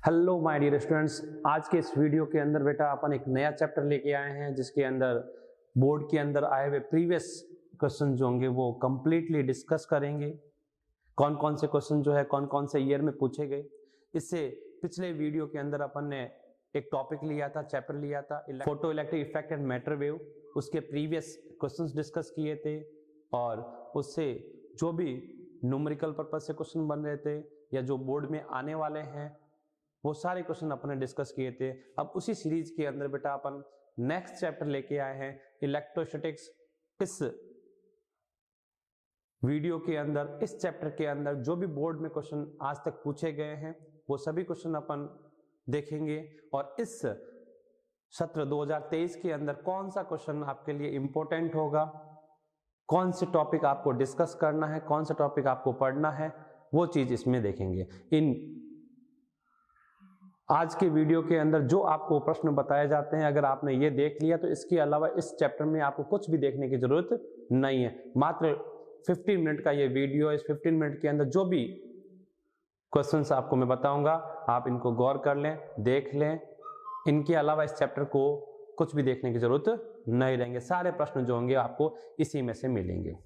Hello my dear students, आज के इस वीडियो के अंदर बेटा अपन एक नया चैप्टर लेके आए हैं जिसके अंदर बोर्ड के अंदर आए हुए प्रीवियस क्वेश्चन जो होंगे वो कंप्लीटली डिस्कस करेंगे। कौन कौन से क्वेश्चन जो है कौन कौन से ईयर में पूछे गए। इससे पिछले वीडियो के अंदर अपन ने एक टॉपिक लिया था, चैप्टर लिया था photo electric effect and matter wave. उसके प्रीवियस क्वेश्चंस डिस्कस किए थे और उससे जो भी न्यूमेरिकल पर्पज से क्वेश्चन बन रहे थे या जो बोर्ड में आने वाले हैं वो सारे क्वेश्चन अपन ने डिस्कस किए थे। अब उसी सीरीज के अंदर बेटा अपन नेक्स्ट चैप्टर लेके आए हैं इलेक्ट्रोस्टैटिक्स। इस वीडियो के अंदर, इस चैप्टर के अंदर जो भी बोर्ड में क्वेश्चन आज तक पूछे गए हैं वो सभी क्वेश्चन अपन देखेंगे और इस सत्र 2023 के अंदर कौन सा क्वेश्चन आपके लिए इंपॉर्टेंट होगा, कौन से टॉपिक आपको डिस्कस करना है, कौन सा टॉपिक आपको पढ़ना है, वो चीज इसमें देखेंगे। इन आज के वीडियो के अंदर जो आपको प्रश्न बताए जाते हैं, अगर आपने ये देख लिया तो इसके अलावा इस चैप्टर में आपको कुछ भी देखने की जरूरत नहीं है। मात्र 15 मिनट का ये वीडियो, इस 15 मिनट के अंदर जो भी क्वेश्चंस आपको मैं बताऊंगा आप इनको गौर कर लें, देख लें। इनके अलावा इस चैप्टर को कुछ भी देखने की जरूरत नहीं रहेंगे। सारे प्रश्न जो होंगे आपको इसी में से मिलेंगे।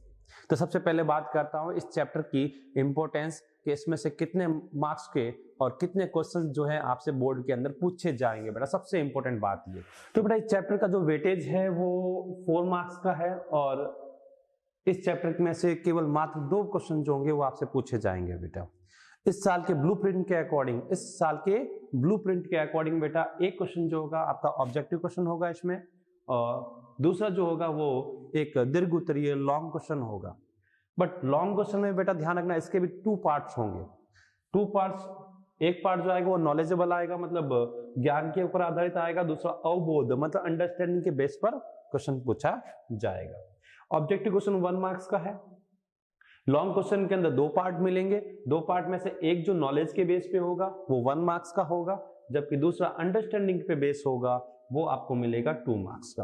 तो सबसे पहले बात करता हूं इस चैप्टर की इंपॉर्टेंस कि इसमें से कितने मार्क्स के और कितने क्वेश्चन जो है आपसे बोर्ड के अंदर पूछे जाएंगे। बेटा सबसे इंपॉर्टेंट बात ये, तो बेटा इस चैप्टर का जो वेटेज है वो 4 मार्क्स का है और इस चैप्टर में से केवल मात्र 2 क्वेश्चन जो होंगे वो आपसे पूछे जाएंगे। बेटा इस साल के ब्लूप्रिंट के अकॉर्डिंग, बेटा एक क्वेश्चन जो होगा आपका ऑब्जेक्टिव क्वेश्चन होगा इसमें, और दूसरा जो होगा वो एक दीर्घ उत्तरीय लॉन्ग क्वेश्चन होगा। बट लॉन्ग क्वेश्चन में बेटा ध्यान रखना इसके भी 2 पार्ट्स होंगे। 2 पार्ट्स, एक पार्ट जो आएगा वो नॉलेजेबल आएगा, मतलब ज्ञान के ऊपर आधारित आएगा। दूसरा अवबोध, मतलब अंडरस्टैंडिंग के बेस पर क्वेश्चन पूछा जाएगा। ऑब्जेक्टिव क्वेश्चन 1 मार्क्स का है। लॉन्ग क्वेश्चन के अंदर 2 पार्ट मिलेंगे। 2 पार्ट में से एक जो नॉलेज के बेस पे होगा वो 1 मार्क्स का होगा, जबकि दूसरा अंडरस्टैंडिंग पे बेस होगा वो आपको मिलेगा 2 मार्क्स का।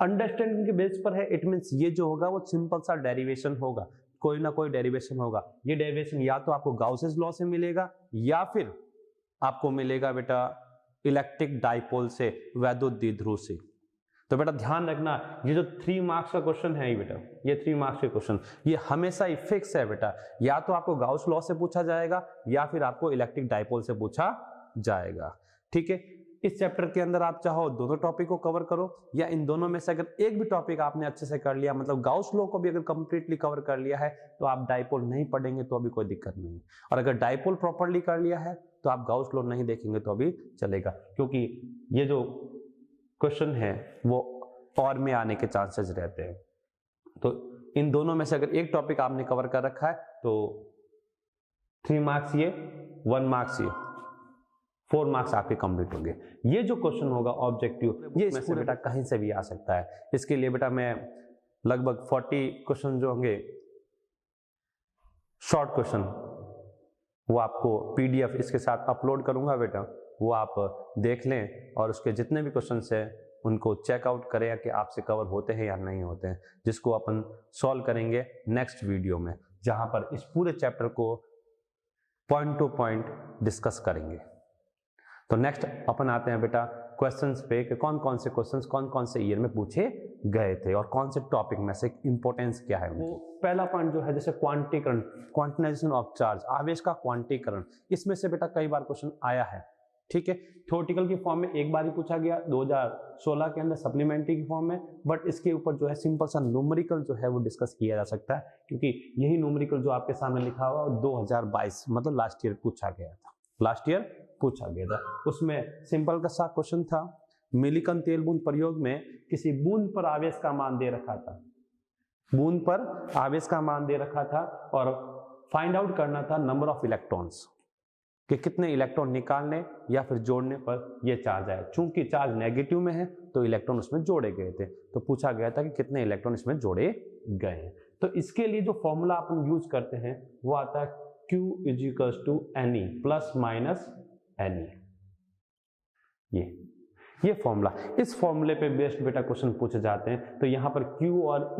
अंडरस्टैंडिंग के बेस पर है, इट मींस ये जो होगा वो सिंपल सा डेरिवेशन होगा, कोई ना कोई डेरिवेशन होगा। ये डेरिवेशन या तो आपको गाउसेस लॉ से मिलेगा या फिर आपको मिलेगा बेटा इलेक्ट्रिक डाइपोल से, वैद्युत द्विध्रुव से। तो बेटा ध्यान रखना ये जो 3 मार्क्स का क्वेश्चन है बेटा, ये 3 मार्क्स के क्वेश्चन ये हमेशा ही फिक्स है बेटा। या तो आपको गाउस लॉ से पूछा जाएगा या फिर आपको इलेक्ट्रिक डाइपोल से पूछा जाएगा। ठीक है, इस चैप्टर के अंदर आप चाहो दोनों टॉपिक को कवर करो या इन दोनों में से अगर एक भी टॉपिक आपने अच्छे से कर लिया, मतलब गाउस लॉ को भी अगर कंप्लीटली कवर कर लिया है तो आप डाइपोल नहीं पढ़ेंगे तो अभी कोई दिक्कत नहीं। और अगर डाइपोल प्रॉपर्ली कर लिया है तो आप गाउस लॉ नहीं देखेंगे तो अभी चलेगा, क्योंकि ये जो क्वेश्चन है वो और में आने के चांसेस रहते हैं। तो इन दोनों में से अगर एक टॉपिक आपने कवर कर रखा है तो 3 मार्क्स ये, 1 मार्क्स ये, 4 मार्क्स आपके कंप्लीट होंगे। ये जो क्वेश्चन होगा ऑब्जेक्टिव, ये इसमें से बेटा कहीं से भी आ सकता है। इसके लिए बेटा मैं लगभग 40 क्वेश्चन जो होंगे शॉर्ट क्वेश्चन वो आपको पीडीएफ इसके साथ अपलोड करूंगा बेटा, वो आप देख लें और उसके जितने भी क्वेश्चन है उनको चेकआउट करें कि आपसे कवर होते हैं या नहीं होते हैं, जिसको अपन सॉल्व करेंगे नेक्स्ट वीडियो में, जहां पर इस पूरे चैप्टर को पॉइंट टू पॉइंट डिस्कस करेंगे। तो नेक्स्ट अपन आते हैं बेटा क्वेश्चंस पे कि कौन कौन से क्वेश्चंस कौन कौन से ईयर में पूछे गए थे और कौन से टॉपिक में से इंपॉर्टेंस क्या है। वो पहला पॉइंट जो है जैसे क्वांटीकरण, क्वांटिनाइजेशन ऑफ चार्ज, आवेश का क्वांटीकरण, इसमें से बेटा कई बार क्वेश्चन आया है। ठीक है, थ्योरेटिकल की फॉर्म में एक बार ही पूछा गया 2016 के अंदर सप्लीमेंट्री की फॉर्म में, बट इसके ऊपर जो है सिंपल सा न्यूमेरिकल जो है वो डिस्कस किया जा सकता है, क्योंकि यही न्यूमेरिकल जो आपके सामने लिखा हुआ 2022 मतलब लास्ट ईयर पूछा गया था, लास्ट ईयर पूछा गया था। उसमें सिंपल का सा क्वेश्चन था, मिलिकन तेल बूंद प्रयोग में किसी बूंद पर आवेश का मान दे रखा था, बूंद पर आवेश का मान दे रखा था और फाइंड आउट करना था नंबर ऑफ इलेक्ट्रॉन्स, कि कितने इलेक्ट्रॉन निकालने या फिर जोड़ने पर यह चार्ज आए। चूंकि चार्ज नेगेटिव में है तो इलेक्ट्रॉन उसमें जोड़े गए थे, तो पूछा गया था कि कितने इलेक्ट्रॉन इसमें जोड़े गए हैं। तो इसके लिए जो फॉर्मूला अपन यूज करते हैं वो आता है Q = Ne plus minus Ne। ये फॉर्मूला, इस फॉर्मूले पे बेस्ड बेटा क्वेश्चन पूछे जाते हैं। तो यहाँ पर Q और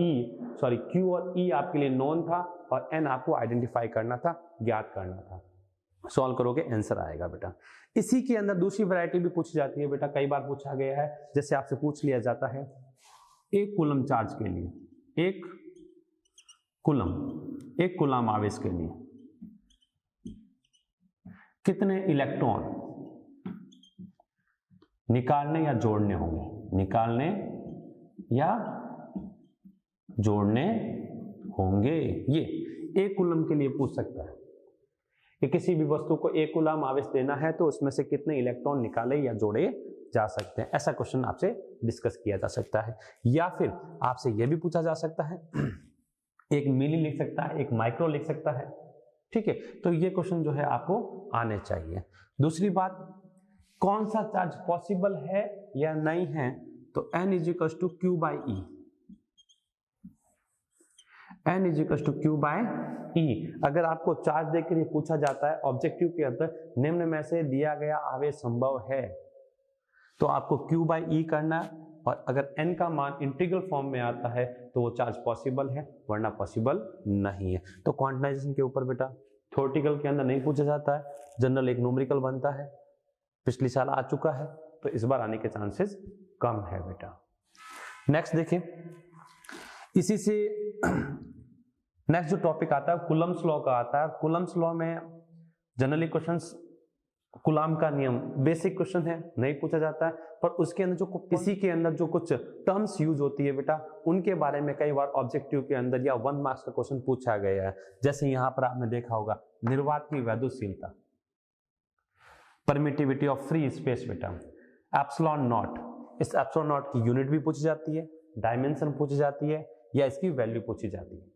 E आपके लिए नोन था और N आपको आइडेंटिफाई करना था, ज्ञात करना था। सॉल्व करोगे आंसर आएगा बेटा। इसी के अंदर दूसरी वैरायटी भी पूछी जाती है बेटा, कई बार पूछा गया है, जैसे आपसे पूछ लिया जाता है एक कूलम चार्ज के लिए, एक कूलम आवेश के लिए कितने इलेक्ट्रॉन निकालने या जोड़ने होंगे, निकालने या जोड़ने होंगे। ये एक कूलम के लिए पूछ सकता है कि किसी भी वस्तु को एक कूलम आवेश देना है तो उसमें से कितने इलेक्ट्रॉन निकाले या जोड़े जा सकते हैं। ऐसा क्वेश्चन आपसे डिस्कस किया जा सकता है। या फिर आपसे यह भी पूछा जा सकता है, एक मिली लिख सकता है, एक माइक्रो लिख सकता है, ठीक है। तो ये क्वेश्चन जो है आपको आने चाहिए। दूसरी बात, कौन सा चार्ज पॉसिबल है या नहीं है, तो n equals to q by e, n equals to q by e. अगर आपको चार्ज देकर ये पूछा जाता है ऑब्जेक्टिव के अंदर निम्न में से दिया गया आवेश संभव है, तो आपको क्यू बाई ई करना, और अगर n का मान इंटीग्रल फॉर्म में आता है तो वो चार्ज पॉसिबल है, वरना पॉसिबल नहीं है। तो क्वांटाइजेशन के ऊपर बेटा थ्योरेटिकल के अंदर नहीं पूछा जाता है, जनरल एक न्यूमेरिकल बनता है, पिछली साल आ चुका है, तो इस बार आने के चांसेस कम है बेटा। नेक्स्ट देखिए, इसी से नेक्स्ट जो टॉपिक आता है कूलम्स लॉ का आता है। कूलम्स लॉ में जनरली क्वेश्चंस, कूलम का नियम बेसिक क्वेश्चन है, नहीं पूछा जाता है, पर उसके अंदर जो इसी के अंदर जो कुछ टर्म्स यूज होती है बेटा, उनके बारे में कई बार ऑब्जेक्टिव के अंदर या 1 मार्क्स का क्वेश्चन पूछा गया है। जैसे यहाँ पर आपने देखा होगा निर्वात की वैद्युतशीलता, परमिटिविटी ऑफ फ्री स्पेस बेटा, एप्सिलॉन नॉट, इस एप्सिलॉन नॉट की यूनिट भी पूछी जाती है, डायमेंशन पूछी जाती है, या इसकी वैल्यू पूछी जाती है।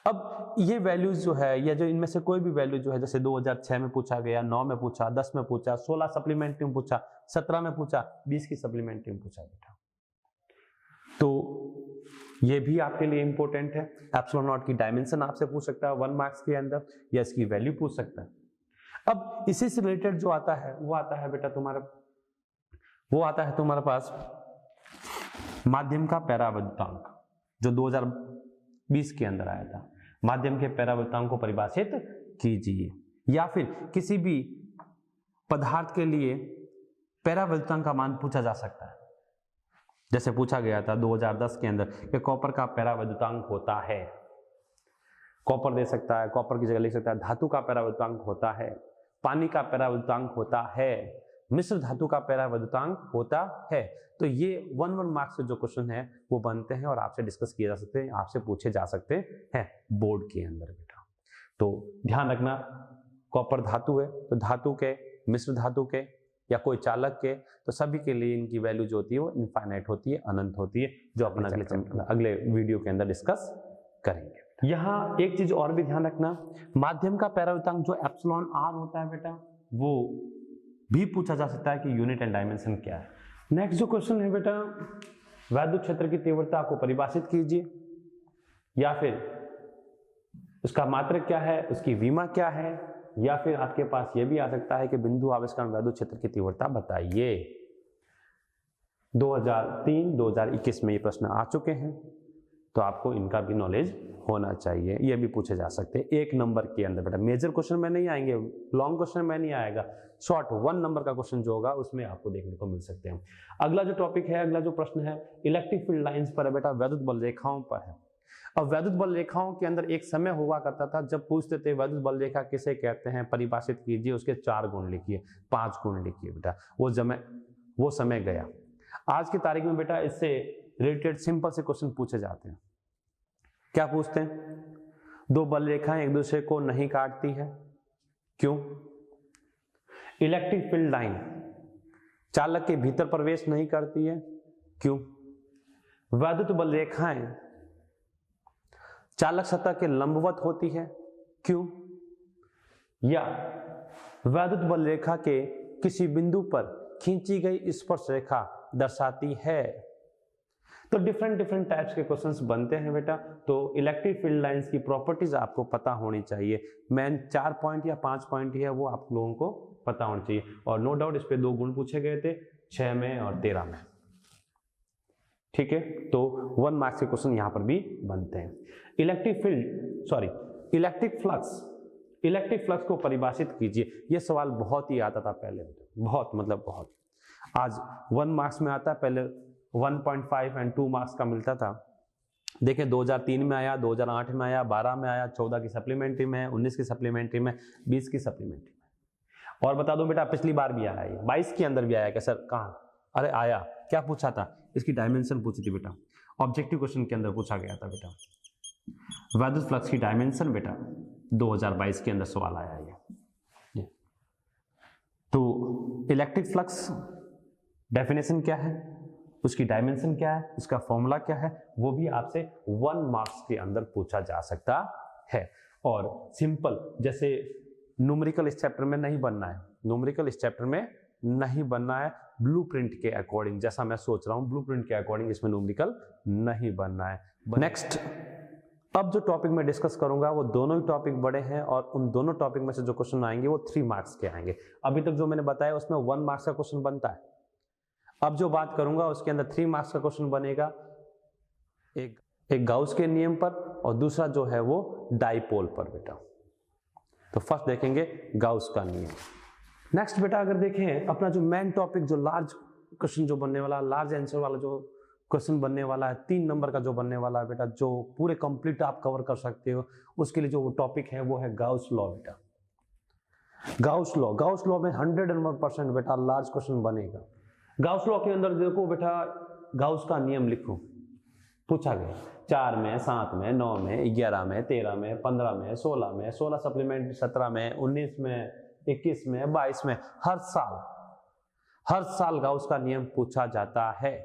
अब ये वैल्यूज जो है, या जो इनमें से कोई भी वैल्यू जो है, जैसे 2006 में पूछा गया, 9 में पूछा, 10 में पूछा, 16 सप्लीमेंट्री में पूछा, 17 में पूछा, 20 की सप्लीमेंट्री में पूछा बेटा, तो ये भी आपके लिए इंपॉर्टेंट है। एप्सिलॉन नॉट की डायमेंशन आपसे पूछ सकता है 1 मार्क्स के अंदर, या इसकी वैल्यू पूछ सकता है। अब इसी से रिलेटेड जो आता है वो आता है बेटा तुम्हारा, वो आता है तुम्हारे पास माध्यम का परावर्तनांक, जो 2020 के अंदर आया था। माध्यम के परावर्तनांक को परिभाषित कीजिए, या फिर किसी भी पदार्थ के लिए परावर्तनांक का मान पूछा जा सकता है। जैसे पूछा गया था 2010 के अंदर कि कॉपर का परावर्तनांक होता है, कॉपर दे सकता है, कॉपर की जगह लिख सकता है धातु का परावर्तनांक होता है, पानी का परावर्तनांक होता है, मिश्र धातु का परावर्तनांक होता है। तो ये 1 मार्क्स के जो क्वेश्चन है वो बनते हैं और आपसे डिस्कस किए जा सकते हैं, आपसे पूछे जा सकते हैं बोर्ड के अंदर बेटा। तो ध्यान रखना, कॉपर धातु है तो धातु के, मिश्र धातु के, या कोई चालक के, तो सभी के लिए इनकी वैल्यू जो होती है वो इनफाइनाइट होती है, अनंत होती है, जो अपन अगले वीडियो के अंदर डिस्कस करेंगे। यहाँ एक चीज और भी ध्यान रखना, माध्यम का परावर्तनांक जो एप्सिलॉन आर होता है बेटा, वो भी पूछा जा सकता है कि यूनिट एंड डायमेंशन क्या है। नेक्स्ट जो क्वेश्चन है बेटा, वैद्युत क्षेत्र की तीव्रता को परिभाषित कीजिए, या फिर उसका मात्रक क्या है, उसकी विमा क्या है, या फिर आपके पास ये भी आ सकता है कि बिंदु आवेश वैद्युत क्षेत्र की तीव्रता बताइए। 2003-2021 में ये प्रश्न आ चुके हैं, तो आपको इनका भी नॉलेज होना चाहिए, ये भी पूछे जा सकते हैं 1 नंबर के अंदर बेटा। मेजर क्वेश्चन में नहीं आएंगे, लॉन्ग क्वेश्चन में नहीं आएगा, शॉर्ट 1 नंबर का क्वेश्चन जो होगा उसमें आपको देखने को मिल सकते हैं। अगला जो टॉपिक है, अगला जो प्रश्न है इलेक्ट्रिक फील्ड लाइंस पर है बेटा, वैद्युत बल रेखाओं पर है। अब वैद्युत बल रेखाओं के अंदर एक समय हुआ करता था जब पूछते थे वैद्युत बल रेखा किसे कहते हैं, परिभाषित कीजिए, उसके 4 गुण लिखिए, 5 गुण लिखिए बेटा। वो समय गया। आज की तारीख में बेटा इससे रिलेटेड सिंपल से क्वेश्चन पूछे जाते हैं। क्या पूछते हैं? 2 बल रेखाएं एक दूसरे को नहीं काटती है, क्यों? इलेक्ट्रिक फील्ड लाइन चालक के भीतर प्रवेश नहीं करती है, क्यों? वैद्युत बल रेखाएं चालक सतह के लंबवत होती है, क्यों? या वैद्युत बल रेखा के किसी बिंदु पर खींची गई स्पर्श रेखा दर्शाती है। तो डिफरेंट टाइप्स के क्वेश्चंस बनते हैं बेटा। तो इलेक्ट्रिक फील्ड लाइंस की प्रॉपर्टीज आपको पता होनी चाहिए। मेन 4 पॉइंट या 5 पॉइंट ही है, वो आप लोगों को पता होना चाहिए। और नो डाउट इस पे 2 गुण पूछे गए थे, 6 में और 13 में, ठीक है। तो 1 मार्क्स के क्वेश्चन यहां पर भी बनते हैं। इलेक्ट्रिक फ्लक्स इलेक्ट्रिक फ्लक्स को परिभाषित कीजिए। ये सवाल बहुत ही आता था पहले, बहुत मतलब बहुत। आज 1 मार्क्स में आता है, पहले 1.5 एंड 2 मार्क्स का मिलता था। देखें 2003 में आया, 2008 में आया, 12 में आया, 14 की सप्लीमेंट्री में, 19 की सप्लीमेंट्री में, 20 की सप्लीमेंट्री में। और बता दो बेटा पिछली बार भी आया है, 22 के अंदर भी आया क्या सर? कहाँ? अरे आया। क्या पूछा था? इसकी डायमेंशन पूछी थी बेटा, ऑब्जेक्टिव क्वेश्चन के अंदर पूछा गया था बेटा, विद्युत फ्लक्स की डायमेंशन बेटा 2022 के अंदर सवाल आया है ये। तो इलेक्ट्रिक फ्लक्स डेफिनेशन क्या है, उसकी डायमेंशन क्या है, उसका फॉर्मूला क्या है, वो भी आपसे 1 मार्क्स के अंदर पूछा जा सकता है। और सिंपल, जैसे न्यूमेरिकल इस चैप्टर में नहीं बनना है, न्यूमेरिकल इस चैप्टर में नहीं बनना है, ब्लूप्रिंट के अकॉर्डिंग, जैसा मैं सोच रहा हूं ब्लूप्रिंट के अकॉर्डिंग इसमें न्यूमेरिकल नहीं बनना है। नेक्स्ट, अब जो टॉपिक मैं डिस्कस करूंगा वो दोनों ही टॉपिक बड़े हैं और उन दोनों टॉपिक में से जो क्वेश्चन आएंगे वो 3 मार्क्स के आएंगे। अभी तक जो मैंने बताया उसमें 1 मार्क्स का क्वेश्चन बनता है। अब जो बात करूंगा उसके अंदर 3 मार्क्स का क्वेश्चन बनेगा, एक गाउस के नियम पर और दूसरा जो है वो डाइपोल पर बेटा। तो फर्स्ट देखेंगे गाउस का नियम। नेक्स्ट बेटा अगर देखें अपना जो मेन टॉपिक, जो लार्ज क्वेश्चन जो बनने वाला, लार्ज आंसर वाला जो क्वेश्चन बनने वाला है, 3 नंबर का जो बनने वाला है बेटा, जो पूरे कंप्लीट आप कवर कर सकते हो, उसके लिए जो टॉपिक है वो है गाउस लॉ बेटा। गाउस लॉ में 101% बेटा लार्ज क्वेश्चन बनेगा। गाउस लॉ के अंदर देखो बेटा, गाउस का नियम लिखो, पूछा गया 4 में, 7 में, 9 में, 11 में, 13 में, 15 में, 16 में, 16 सप्लीमेंट्री 17 में, 19 में, 21 में, 22 में, हर साल गाउस का नियम पूछा जाता है।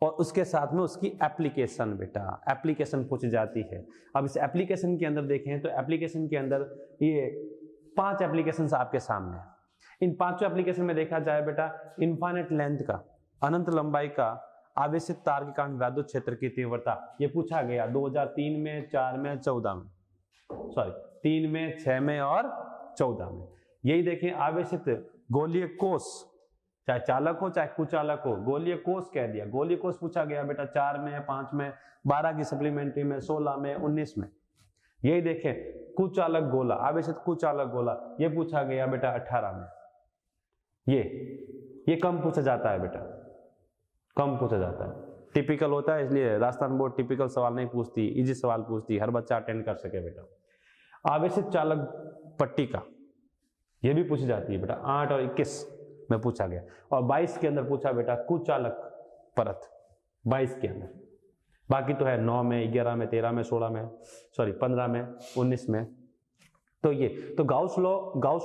और उसके साथ में उसकी एप्लीकेशन बेटा, एप्लीकेशन पूछी जाती है। अब इस एप्लीकेशन के अंदर देखें तो एप्लीकेशन के अंदर ये 5 एप्लीकेशन आपके सामने है। इन 5 एप्लीकेशन में देखा जाए बेटा, इनफाइनाइट लेंथ का, अनंत लंबाई का, आवेशित तार के कारण विद्युत क्षेत्र की तीव्रता, ये पूछा गया 2003 में, 4 में, 14 में, सॉरी 3 में, 6 में और 14 में। यही देखें आवेशित गोलीय कोष, चाहे चालक हो चाहे कुचालक हो, गोलीय कोष कह दिया, गोलीय कोष पूछा गया बेटा 4 में, 5 में, 12 की सप्लीमेंट्री में, 16 में, 19 में। यही देखें कुचालक गोला, आवेशित कुचालक गोला, ये पूछा गया बेटा 18 में। ये कम पूछा जाता है बेटा, कम पूछा जाता है, टिपिकल होता है, इसलिए राजस्थान बोर्ड टिपिकल सवाल नहीं पूछती, इजी सवाल पूछती, हर बच्चा अटेंड कर सके बेटा। आवेशित चालक पट्टी का, ये भी पूछी जाती है बेटा, 8 और 21 में पूछा गया। और 22 के अंदर पूछा बेटा कुचालक परत, 22 के अंदर। बाकी तो है 9 में, 11 में, 13 में, 16 में, सॉरी 15 में, 19 में। तो ये तो गाउस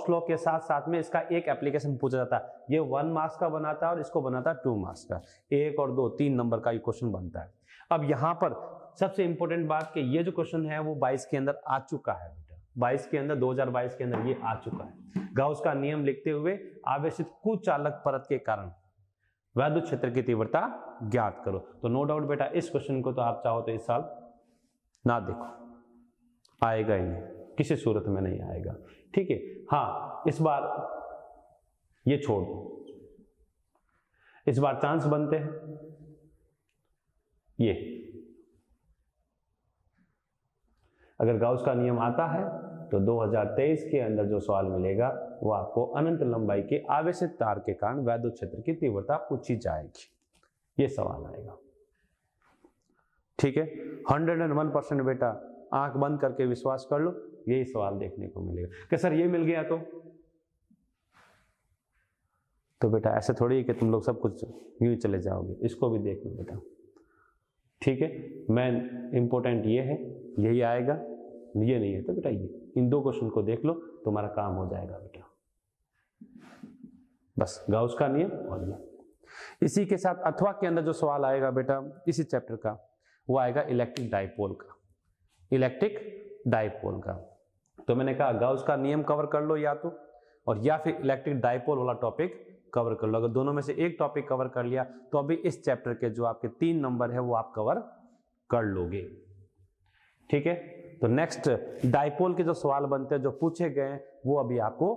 लॉ के साथ साथ में इसका एक एप्लीकेशन पूछा जाता है, ये 1 मार्क्स का बनाता है और इसको बनाता है 2 मार्क्स का। 1 और 2 3 नंबर का ये क्वेश्चन बनता है। अब यहाँ पर सबसे इंपॉर्टेंट बात कि ये जो क्वेश्चन है वो 22 के अंदर आ चुका है बेटा, 22 के अंदर, 2022 के अंदर ये आ चुका है। गाउस का नियम लिखते हुए आवेशित कुचालक परत के कारण विद्युत क्षेत्र की तीव्रता ज्ञात करो। तो नो डाउट बेटा इस क्वेश्चन को तो आप चाहो तो इस साल ना देखो, आएगा ही नहीं, किसी सूरत में नहीं आएगा, ठीक है। हाँ, इस बार ये छोड़ दो, इस बार चांस बनते हैं ये, अगर गाउस का नियम आता है तो 2023 के अंदर जो सवाल मिलेगा वो आपको अनंत लंबाई के आवेशित तार के कारण विद्युत क्षेत्र की तीव्रता पूछी जाएगी, ये सवाल आएगा, ठीक है। 101% बेटा आंख बंद करके विश्वास कर लो, यही सवाल देखने को मिलेगा। कि सर ये मिल गया तो बेटा ऐसे थोड़ी है कि तुम लोग सब कुछ यूं ही चले जाओगे, इसको भी देख लो बेटा, ठीक है। मेन इंपॉर्टेंट ये है, यही आएगा, ये नहीं है तो बेटा ये, इन 2 क्वेश्चन को देख लो, तुम्हारा काम हो जाएगा बेटा, बस गाउस का नियम और ये। इसी के साथ अथवा के अंदर जो सवाल आएगा बेटा इसी चैप्टर का, वो आएगा इलेक्ट्रिक डाइपोल का, इलेक्ट्रिक डाइपोल का। तो मैंने कहा गाउस का नियम कवर कर लो या तो, और या फिर इलेक्ट्रिक डाइपोल वाला टॉपिक कवर कर लो। अगर दोनों में से एक टॉपिक कवर कर लिया तो अभी इस चैप्टर के जो आपके 3 नंबर है वो आप कवर कर लोगे, ठीक है। तो नेक्स्ट डाइपोल के जो सवाल बनते हैं, जो पूछे गए, वो अभी आपको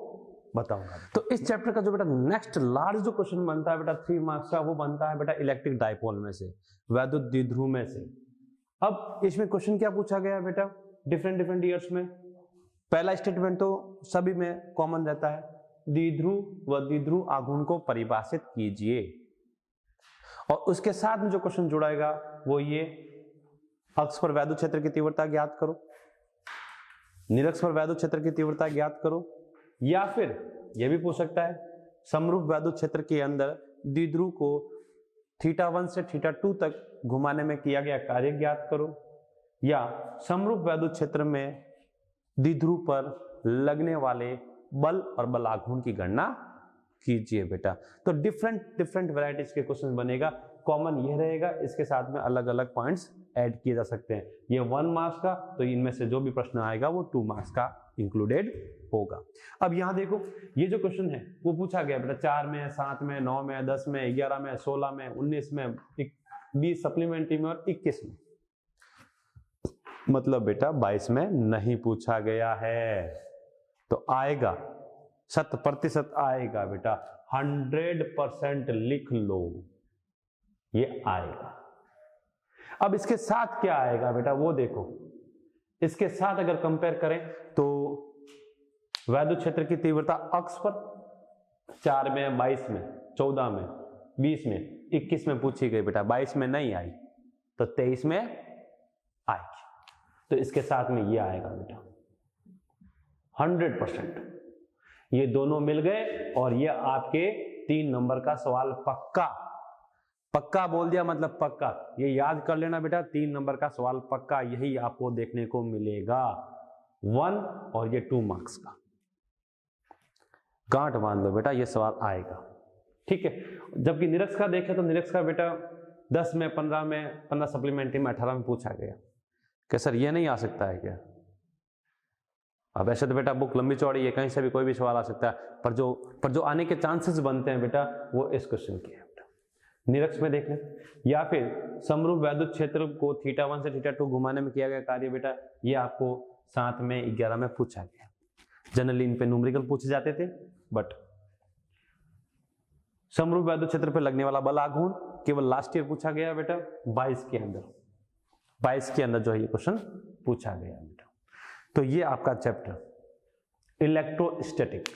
बताऊंगा। तो इस चैप्टर का जो बेटा नेक्स्ट लार्ज जो क्वेश्चन बनता है बेटा 3 मार्क्स का, वो बनता है बेटा इलेक्ट्रिक डाइपोल में से, विद्युत द्विध्रुव में से। अब इसमें क्वेश्चन क्या पूछा गया बेटा डिफरेंट ईयर्स में, पहला स्टेटमेंट तो सभी में कॉमन रहता है, द्विध्रुव व द्विध्रुव आघूर्ण को परिभाषित कीजिए। और उसके साथ में जो क्वेश्चन जुड़ाएगा वो ये, अक्ष पर वैद्युत क्षेत्र की तीव्रता ज्ञात करो, निरक्ष पर वैद्युत क्षेत्र की तीव्रता ज्ञात करो, या फिर यह भी पूछ सकता है समरूप वैद्युत क्षेत्र के अंदर द्विध्रुव को θ1 से θ2 तक घुमाने में किया गया कार्य ज्ञात करो, या समरूप वैद्युत क्षेत्र में द्विध्रुव पर लगने वाले बल और बल आघूर्ण की गणना कीजिए बेटा। तो डिफरेंट वैरायटीज के क्वेश्चन बनेगा, कॉमन ये रहेगा, इसके साथ में अलग अलग पॉइंट्स ऐड किए जा सकते हैं। ये 1 मार्क्स का, तो इनमें से जो भी प्रश्न आएगा वो 2 मार्क्स का इंक्लूडेड होगा। अब यहाँ देखो, ये जो क्वेश्चन है वो पूछा गया बेटा 4 में, 7 में, 9 में, 10 में, 11 में, 16 में, 19 में, 20 सप्लीमेंट्री में और 21 में। मतलब बेटा 22 में नहीं पूछा गया है, तो आएगा 100% आएगा बेटा, 100% लिख लो, ये आएगा। अब इसके साथ क्या आएगा बेटा वो देखो, इसके साथ अगर कंपेयर करें तो वैद्युत क्षेत्र की तीव्रता अक्ष पर 4 में, 22 में, 14 में, 20 में, 21 में पूछी गई बेटा, 22 में नहीं आई तो 23 में आएगी, तो इसके साथ में ये आएगा बेटा 100%। ये दोनों मिल गए और ये आपके 3 नंबर का सवाल पक्का, पक्का बोल दिया मतलब पक्का, ये याद कर लेना बेटा, 3 नंबर का सवाल पक्का, यही आपको देखने को मिलेगा 1 और ये 2 मार्क्स का। गांठ बांध लो बेटा, ये सवाल आएगा, ठीक है। जबकि निरक्ष का देखें तो निरक्ष का बेटा 10 में, 15 में, 15 सप्लीमेंट्री में, 18 में पूछा गया। क्या सर ये नहीं आ सकता है क्या? अब ऐसे तो बेटा बुक लंबी चौड़ी है, कहीं से भी कोई भी सवाल आ सकता है, पर जो आने के चांसेस बनते हैं बेटा वो इस क्वेश्चन के हैं। निरक्ष में देख लें, या फिर समरूप वैद्युत क्षेत्र को θ1 से θ2 घुमाने में किया गया कार्य बेटा, ये आपको 7 में, 11 में पूछा गया। जनरली इन पे न्यूमेरिकल पूछे जाते थे, बट समरूप वैद्युत क्षेत्र पे लगने वाला बल आघूर्ण केवल लास्ट ईयर पूछा गया बेटा 22 के अंदर, 22 के अंदर जो है ये क्वेश्चन पूछा गया बेटा। तो ये आपका चैप्टर इलेक्ट्रोस्टैटिक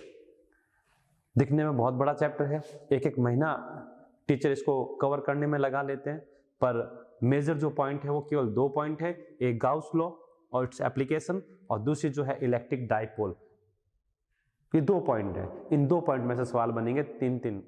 दिखने में बहुत बड़ा चैप्टर है, एक महीना टीचर इसको कवर करने में लगा लेते हैं, पर मेजर जो पॉइंट है वो केवल 2 पॉइंट है, एक गाउस लॉ और इट्स एप्लीकेशन, और दूसरी जो है इलेक्ट्रिक डाइपोल। ये 2 पॉइंट है, इन 2 पॉइंट में से सवाल बनेंगे 3-3